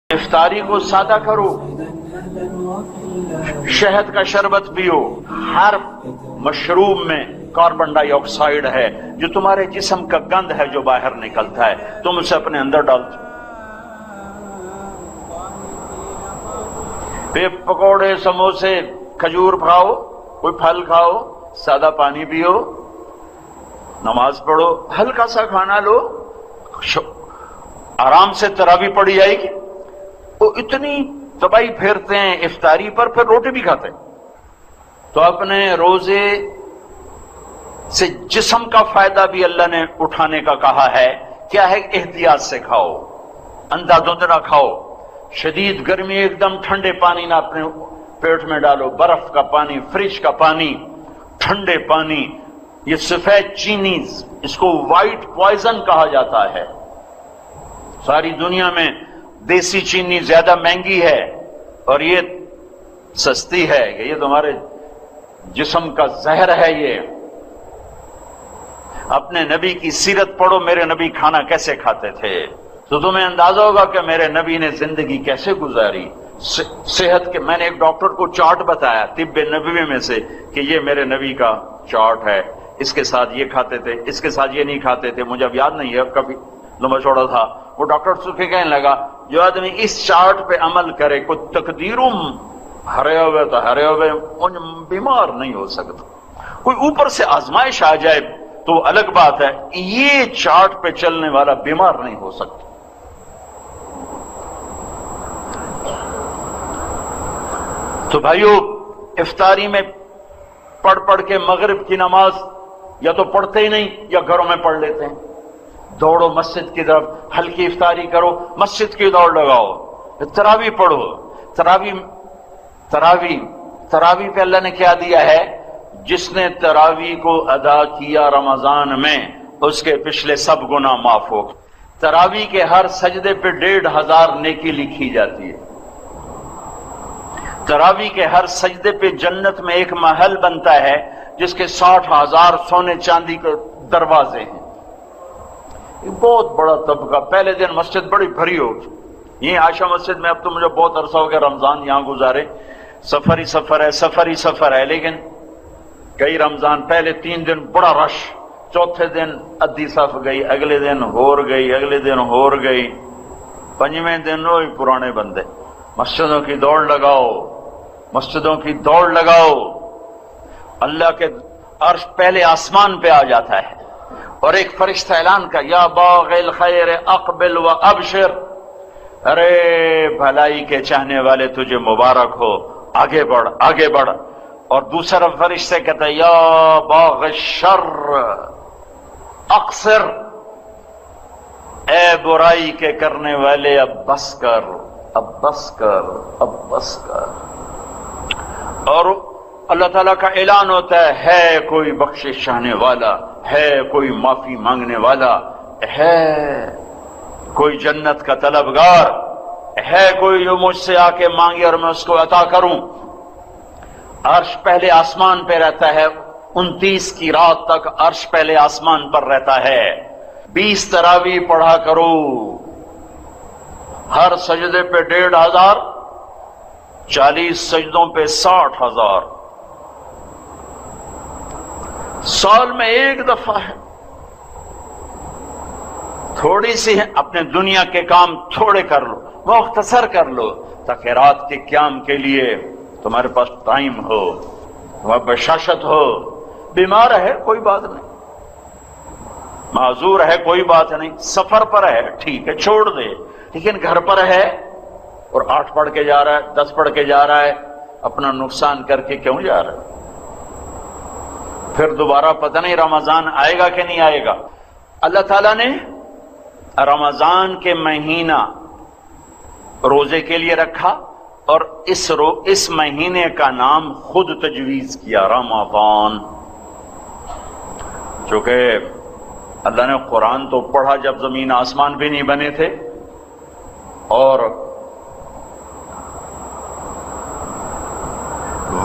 افطاری کو سادہ کرو، شہد کا شربت پیو۔ ہر مشروب میں کاربن ڈائی آکسائڈ ہے جو تمہارے جسم کا گند ہے جو باہر نکلتا ہے، تم اسے اپنے اندر ڈالتے۔ پھر پکوڑے، سموسے، کھجور کھاؤ، کوئی پھل کھاؤ، سادہ پانی پیو، نماز پڑھو، ہلکا سا کھانا لو، آرام سے تراویح پڑھی جائے گی۔ وہ اتنی تباہی پھیرتے ہیں افطاری پر، پھر روٹی بھی کھاتے ہیں۔ تو اپنے روزے سے جسم کا فائدہ بھی اللہ نے اٹھانے کا کہا ہے۔ کیا ہے؟ احتیاط سے کھاؤ، اندھا دھند نہ کھاؤ، شدید گرمی ایک دم ٹھنڈے پانی نہ اپنے پیٹ میں ڈالو، برف کا پانی، فریج کا پانی، ٹھنڈے پانی، یہ سفید چینی، اس کو وائٹ پوائزن کہا جاتا ہے۔ ساری دنیا میں دیسی چینی زیادہ مہنگی ہے اور یہ سستی ہے، یہ تمہارے جسم کا زہر ہے۔ یہ اپنے نبی کی سیرت پڑھو، میرے نبی کھانا کیسے کھاتے تھے تو تمہیں اندازہ ہوگا کہ میرے نبی نے زندگی کیسے گزاری۔ صحت کے میں نے ایک ڈاکٹر کو چارٹ بتایا طب نبوی میں سے کہ یہ میرے نبی کا چارٹ ہے، اس کے ساتھ یہ کھاتے تھے، اس کے ساتھ یہ نہیں کھاتے تھے، مجھے اب یاد نہیں ہے، کبھی لمبا چوڑا تھا۔ وہ ڈاکٹر سے کہنے لگا جو آدمی اس چارٹ پہ عمل کرے، کوئی تقدیروں ہرے ہوئے تو ہرے ہوئے بیمار نہیں ہو سکتا۔ کوئی اوپر سے آزمائش آ جائے تو الگ بات ہے، یہ چارٹ پہ چلنے والا بیمار نہیں ہو سکتا۔ تو بھائیو، افطاری میں پڑھ کے مغرب کی نماز یا تو پڑھتے ہی نہیں یا گھروں میں پڑھ لیتے ہیں۔ دوڑو مسجد کی طرف، ہلکی افطاری کرو، مسجد کی دوڑ لگاؤ، تراویح پڑھو۔ تراویح پہ اللہ نے کیا دیا ہے؟ جس نے تراویح کو ادا کیا رمضان میں اس کے پچھلے سب گناہ معاف ہو۔ تراویح کے ہر سجدے پہ 1500 نیکی لکھی جاتی ہے۔ تراویح کے ہر سجدے پہ جنت میں ایک محل بنتا ہے جس کے 60,000 سونے چاندی کے دروازے ہیں۔ یہ بہت بڑا طبقہ۔ پہلے دن مسجد بڑی بھری ہوگی، یہ عائشہ مسجد میں اب تو مجھے بہت عرصہ ہو گیا رمضان یہاں گزارے، سفر ہی سفر ہے، لیکن کئی رمضان پہلے 3 دن بڑا رش، چوتھے دن ادھی صف گئی، اگلے دن ہور گئی، اگلے دن ہور گئی، 5ویں دن وہی پرانے بندے۔ مسجدوں کی دوڑ لگاؤ، مسجدوں کی دوڑ لگاؤ۔ اللہ کے عرش پہلے آسمان پہ آ جاتا ہے اور ایک فرشتہ اعلان کا یا باغ الخیر اقبل و ابشر، ارے بھلائی کے چاہنے والے تجھے مبارک ہو، آگے بڑھ آگے بڑھ۔ اور دوسرا فرشتے کہتا ہے یا باغ الشر اقصر، اے برائی کے کرنے والے اب بس کر، اب بس کر، اب بس کر۔ اور اللہ تعالیٰ کا اعلان ہوتا ہے کوئی بخشش چاہنے والا، ہے کوئی معافی مانگنے والا، ہے کوئی جنت کا طلبگار، ہے کوئی جو مجھ سے آ کے مانگے اور میں اس کو عطا کروں۔ عرش پہلے آسمان پہ رہتا ہے، 29 کی رات تک عرش پہلے آسمان پر رہتا ہے۔ 20 تراویح پڑھا کرو، ہر سجدے پہ 1500، 40 سجدوں پہ 60,000، سال میں ایک دفعہ ہے۔ تھوڑی سی ہے، اپنے دنیا کے کام تھوڑے کر لو، مختصر کر لو، تاکہ رات کے قیام کے لیے تمہارے پاس ٹائم ہو، تمہارے بشاشت ہو۔ بیمار ہے کوئی بات نہیں، معذور ہے کوئی بات نہیں، سفر پر ہے ٹھیک ہے چھوڑ دے، لیکن گھر پر ہے اور 8 پڑھ کے جا رہا ہے، 10 پڑھ کے جا رہا ہے، اپنا نقصان کر کے کیوں جا رہا ہے؟ پھر دوبارہ پتہ نہیں رمضان آئے گا کہ نہیں آئے گا۔ اللہ تعالیٰ نے رمضان کے مہینہ روزے کے لیے رکھا اور اس مہینے کا نام خود تجویز کیا، رمضان۔ چونکہ اللہ نے قرآن تو پڑھا جب زمین آسمان بھی نہیں بنے تھے، اور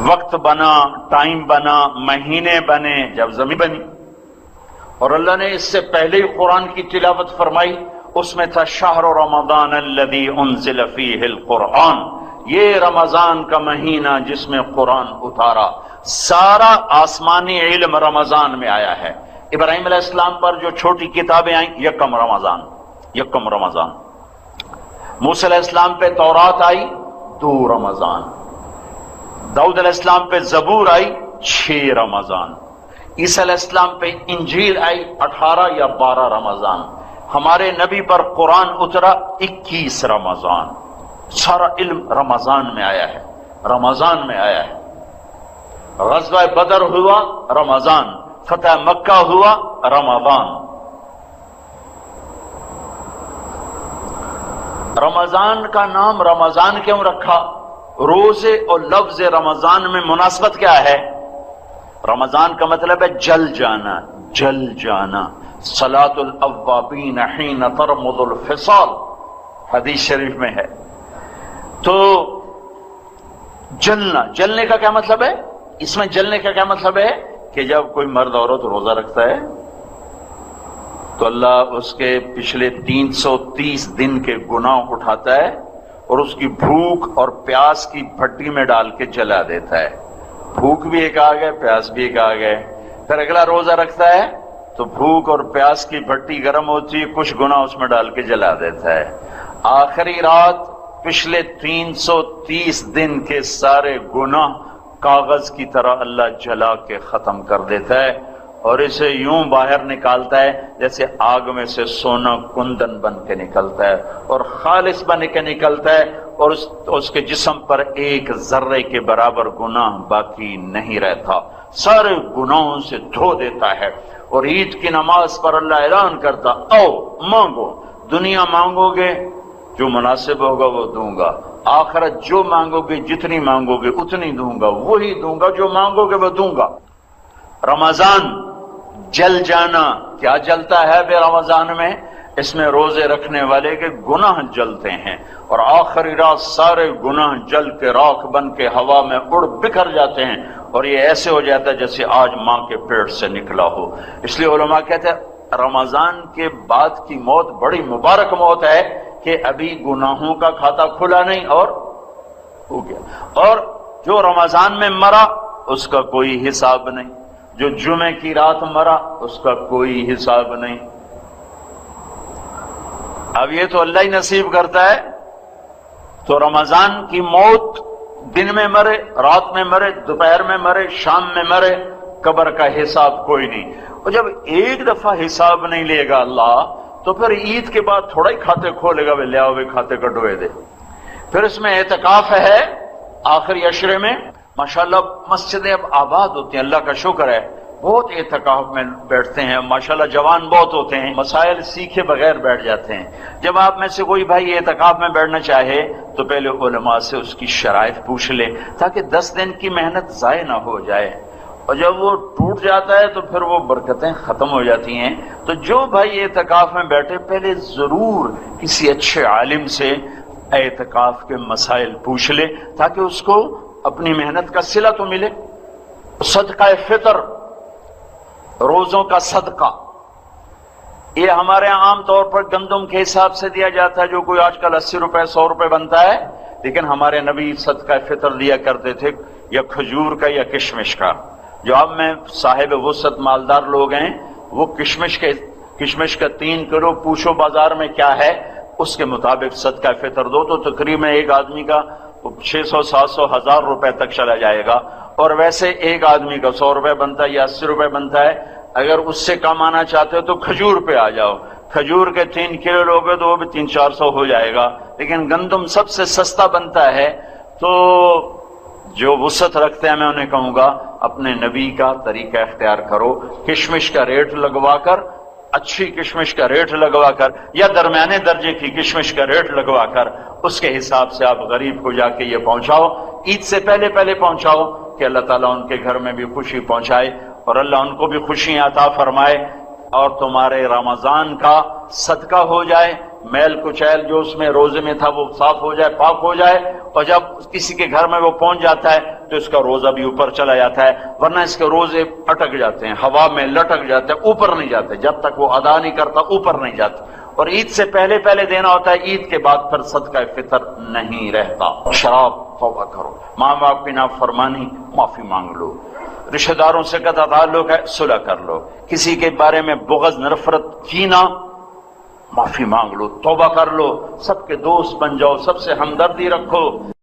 وقت بنا، ٹائم بنا، مہینے بنے جب زمین بنی، اور اللہ نے اس سے پہلے ہی قرآن کی تلاوت فرمائی اس میں تھا شہر رمضان الذی انزل فیہ القرآن، یہ رمضان کا مہینہ جس میں قرآن اتارا۔ سارا آسمانی علم رمضان میں آیا ہے۔ ابراہیم علیہ السلام پر جو چھوٹی کتابیں آئیں یکم رمضان، موسیٰ علیہ السلام پہ تورات آئی 2 رمضان، داؤد علیہ السلام پہ زبور آئی 6 رمضان، عیسیٰ علیہ السلام پہ انجیل آئی 18 یا 12 رمضان، ہمارے نبی پر قرآن اترا 21 رمضان۔ سارا علم رمضان میں آیا ہے، رمضان میں آیا ہے۔ غزوہ بدر ہوا رمضان، فتح مکہ ہوا رمضان۔ رمضان کا نام رمضان کیوں رکھا؟ روزے اور لفظ رمضان میں مناسبت کیا ہے؟ رمضان کا مطلب ہے جل جانا، جل جانا۔ صلاۃ الاوابین حین ترمض الفصال، حدیث شریف میں ہے۔ تو جلنا، جلنے کا کیا مطلب ہے؟ اس میں جلنے کا کیا مطلب ہے کہ جب کوئی مرد عورت روزہ رکھتا ہے تو اللہ اس کے پچھلے 330 دن کے گناہ اٹھاتا ہے اور اس کی بھوک اور پیاس کی بھٹی میں ڈال کے جلا دیتا ہے۔ بھوک بھی ایک آ گئے، پیاس بھی ایک آ گئے۔ پھر اگلا روزہ رکھتا ہے تو بھوک اور پیاس کی بھٹی گرم ہوتی ہے، کچھ گناہ اس میں ڈال کے جلا دیتا ہے۔ آخری رات پچھلے 330 دن کے سارے گناہ کاغذ کی طرح اللہ جلا کے ختم کر دیتا ہے اور اسے یوں باہر نکالتا ہے جیسے آگ میں سے سونا کندن بن کے نکلتا ہے اور خالص بن کے نکلتا ہے، اور اس کے جسم پر ایک ذرے کے برابر گناہ باقی نہیں رہتا، سارے گناہوں سے دھو دیتا ہے۔ اور عید کی نماز پر اللہ اعلان کرتا، او مانگو، دنیا مانگو گے جو مناسب ہوگا وہ دوں گا، آخرت جو مانگو گے جتنی مانگو گے اتنی دوں گا، وہی دوں گا جو مانگو گے وہ دوں گا۔ رمضان جل جانا، کیا جلتا ہے بے رمضان میں؟ اس میں روزے رکھنے والے کے گناہ جلتے ہیں اور آخری رات سارے گناہ جل کے راکھ بن کے ہوا میں اڑ بکھر جاتے ہیں اور یہ ایسے ہو جاتا ہے جیسے آج ماں کے پیٹ سے نکلا ہو۔ اس لیے علماء کہتے ہیں رمضان کے بعد کی موت بڑی مبارک موت ہے کہ ابھی گناہوں کا کھاتا کھلا نہیں اور ہو گیا، اور جو رمضان میں مرا اس کا کوئی حساب نہیں، جو جمعے کی رات مرا اس کا کوئی حساب نہیں۔ اب یہ تو اللہ ہی نصیب کرتا ہے۔ تو رمضان کی موت دن میں مرے، رات میں مرے، دوپہر میں مرے، شام میں مرے، قبر کا حساب کوئی نہیں۔ اور جب ایک دفعہ حساب نہیں لے گا اللہ تو پھر عید کے بعد تھوڑا ہی کھاتے کھولے گا، وہ لے آؤ کھاتے کٹوئے دے۔ پھر اس میں اعتکاف ہے آخری عشرے میں، ماشاءاللہ مسجدیں اب آباد ہوتی ہیں، اللہ کا شکر ہے، بہت اعتکاف میں بیٹھتے ہیں، ماشاءاللہ جوان بہت ہوتے ہیں، مسائل سیکھے بغیر بیٹھ جاتے ہیں۔ جب آپ میں سے کوئی بھائی اعتکاف میں بیٹھنا چاہے تو پہلے علماء سے اس کی شرائط پوچھ لے تاکہ 10 دن کی محنت ضائع نہ ہو جائے، اور جب وہ ٹوٹ جاتا ہے تو پھر وہ برکتیں ختم ہو جاتی ہیں۔ تو جو بھائی اعتکاف میں بیٹھے پہلے ضرور کسی اچھے عالم سے اعتکاف کے مسائل پوچھ لے تاکہ اس کو اپنی محنت کا صلہ تو ملے۔ صدقہ فطر، روزوں کا صدقہ، یہ ہمارے عام طور پر گندم کے حساب سے دیا جاتا ہے، جو کوئی آج کل 80 روپے 100 روپے بنتا ہے، لیکن ہمارے نبی صدقہ فطر دیا کرتے تھے یا کھجور کا یا کشمش کا۔ جو اب میں صاحب وسعت مالدار لوگ ہیں وہ کشمش کا 3 کلو پوچھو بازار میں کیا ہے اس کے مطابق صدقہ فطر دو تو تقریباً ایک آدمی کا 600 700 1000 روپے تک چلا جائے گا، اور ویسے ایک آدمی کا 100 روپے بنتا ہے یا 80 روپے بنتا ہے۔ اگر اس سے کم آنا چاہتے ہو تو کھجور پہ آ جاؤ، کھجور کے 3 کلو لوگے تو وہ بھی 300-400 ہو جائے گا، لیکن گندم سب سے سستا بنتا ہے۔ تو جو وسعت رکھتے ہیں میں انہیں کہوں گا اپنے نبی کا طریقہ اختیار کرو، کشمش کا ریٹ لگوا کر، اچھی کشمش کا ریٹ لگوا کر یا درمیانے درجے کی کشمش کا ریٹ لگوا کر اس کے حساب سے آپ غریب کو جا کے یہ پہنچاؤ، عید سے پہلے پہنچاؤ کہ اللہ تعالیٰ ان کے گھر میں بھی خوشی پہنچائے اور اللہ ان کو بھی خوشیاں عطا فرمائے اور تمہارے رمضان کا صدقہ ہو جائے، میل کچیل جو اس میں روزے میں تھا وہ صاف ہو جائے، پاک ہو جائے، اور جب کسی کے گھر میں وہ پہنچ جاتا ہے تو اس کا روزہ بھی اوپر چلا جاتا ہے، ورنہ اس کے روزے اٹک جاتے ہیں، ہوا میں لٹک جاتے ہیں، اوپر نہیں جاتے، جب تک وہ ادا نہیں کرتا اوپر نہیں جاتے، اور عید سے پہلے پہلے دینا ہوتا ہے، عید کے بعد پھر صدقہ فطر نہیں رہتا۔ شراب توبہ کرو، ماں باپ کی نافرمانی معافی مانگ لو، رشتہ داروں سے قطع تعلق ہے صلح کر لو، کسی کے بارے میں بغض نفرت کینہ معافی مانگ لو، توبہ کر لو، سب کے دوست بن جاؤ، سب سے ہمدردی رکھو۔